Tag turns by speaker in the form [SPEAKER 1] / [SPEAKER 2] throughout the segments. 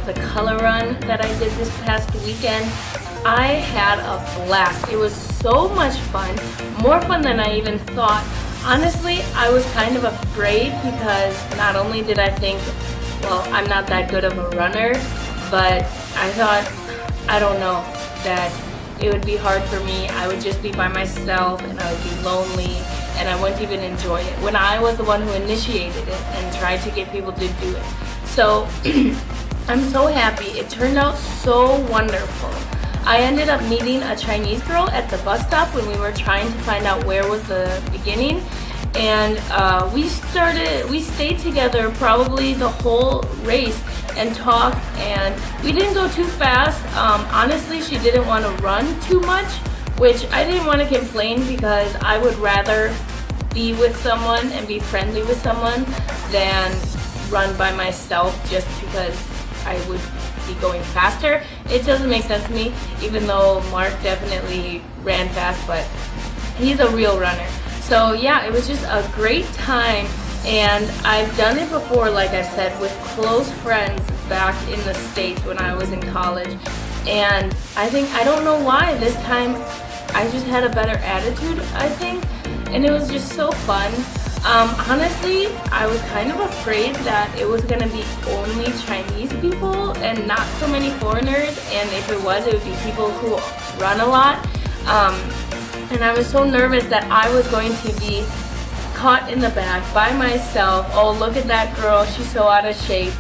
[SPEAKER 1] the color run that I did this past weekend. I had a blast. It was so much fun, more fun than I even thought. Honestly, I was kind of afraid because not only did I think, well, I'm not that good of a runner, but I thought, I don't know, that it would be hard for me. I would just be by myself and I would be lonely and I wouldn't even enjoy it when I was the one who initiated it and tried to get people to do it. So I'm so happy. It turned out so wonderful. I ended up meeting a Chinese girl at the bus stop when we were trying to find out where was the beginning, and we stayed together probably the whole race and talked, and we didn't go too fast. Honestly, she didn't want to run too much, which I didn't want to complain because I would rather be with someone and be friendly with someone than run by myself just because I would be going faster. It doesn't make sense to me, even though Mark definitely ran fast, but he's a real runner. So yeah, it was just a great time, and I've done it before, like I said, with close friends back in the States when I was in college, and I don't know why this time I just had a better attitude, I think, and it was just so fun. Honestly, I was kind of afraid that it was going to be only Chinese people and not so many foreigners, and if it was, it would be people who run a lot. And I was so nervous that I was going to be caught in the back by myself. Oh, look at that girl, she's so out of shape.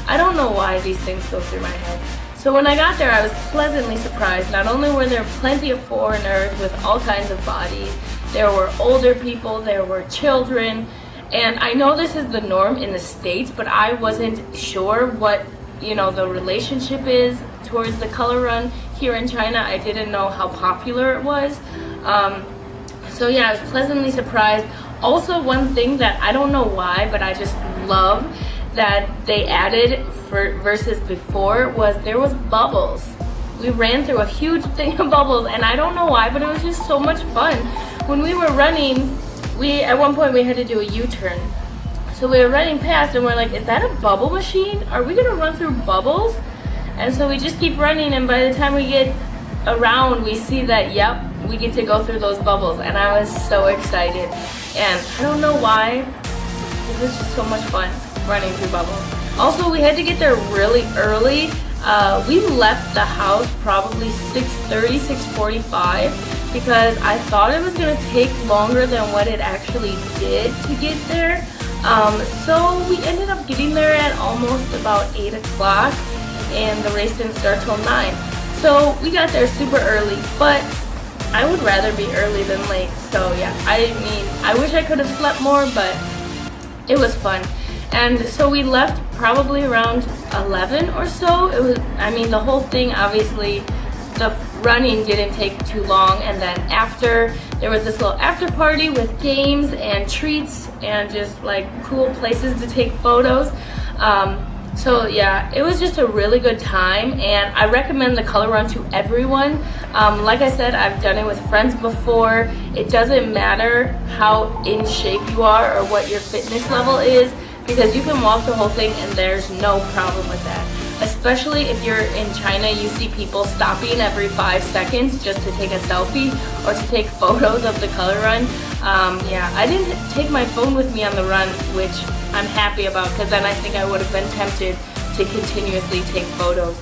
[SPEAKER 1] I don't know why these things go through my head. So when I got there, I was pleasantly surprised. Not only were there plenty of foreigners with all kinds of bodies, there were older people, there were children, and I know this is the norm in the States, but I wasn't sure what, the relationship is towards the color run here in China. I didn't know how popular it was. So yeah, I was pleasantly surprised. Also, one thing that I don't know why, but I just love that they added versus before was there was bubbles. We ran through a huge thing of bubbles, and I don't know why, but it was just so much fun. When we were running, at one point we had to do a U-turn. So we were running past and we're like, is that a bubble machine? Are we gonna run through bubbles? And so we just keep running, and by the time we get around, we see that, yep, we get to go through those bubbles. And I was so excited. And I don't know why, it was just so much fun running through bubbles. Also, we had to get there really early. We left the house probably 6:30, 6:45 because I thought it was going to take longer than what it actually did to get there. So we ended up getting there at almost about 8 o'clock, and the race didn't start till 9. So we got there super early, but I would rather be early than late. So yeah, I wish I could have slept more, but it was fun. And so we left probably around 11 or so. The whole thing, obviously, the running didn't take too long. And then after, there was this little after party with games and treats and just like cool places to take photos. So yeah, it was just a really good time, and I recommend the color run to everyone. Like I said, I've done it with friends before. It doesn't matter how in shape you are or what your fitness level is, because you can walk the whole thing and there's no problem with that. Especially if you're in China, you see people stopping every 5 seconds just to take a selfie or to take photos of the color run. Yeah, I didn't take my phone with me on the run, which I'm happy about, because then I think I would have been tempted to continuously take photos.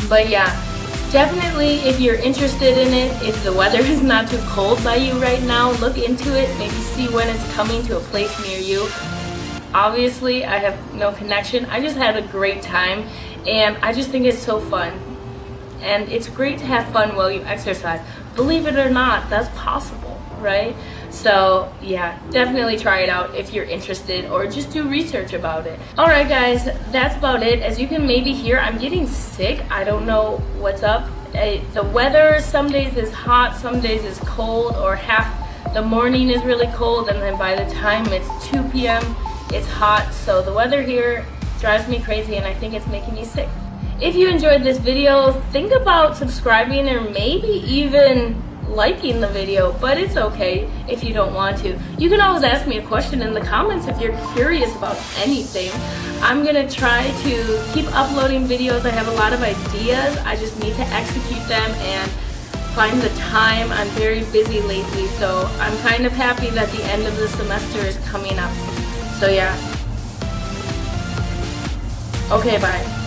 [SPEAKER 1] But yeah, definitely if you're interested in it, if the weather is not too cold by you right now, look into it, maybe see when it's coming to a place near you. Obviously, I have no connection. I just had a great time, and I just think it's so fun. And it's great to have fun while you exercise. Believe it or not, that's possible, right? So yeah, definitely try it out if you're interested, or just do research about it. All right, guys, that's about it. As you can maybe hear, I'm getting sick. I don't know what's up. The weather some days is hot, some days is cold, or half the morning is really cold, and then by the time it's 2 p.m., it's hot. So the weather here drives me crazy, and I think it's making me sick. If you enjoyed this video, think about subscribing, or maybe even liking the video, but it's okay if you don't want to. You can always ask me a question in the comments if you're curious about anything. I'm gonna try to keep uploading videos. I have a lot of ideas. I just need to execute them and find the time. I'm very busy lately, so I'm kind of happy that the end of the semester is coming up. So yeah. Okay, bye.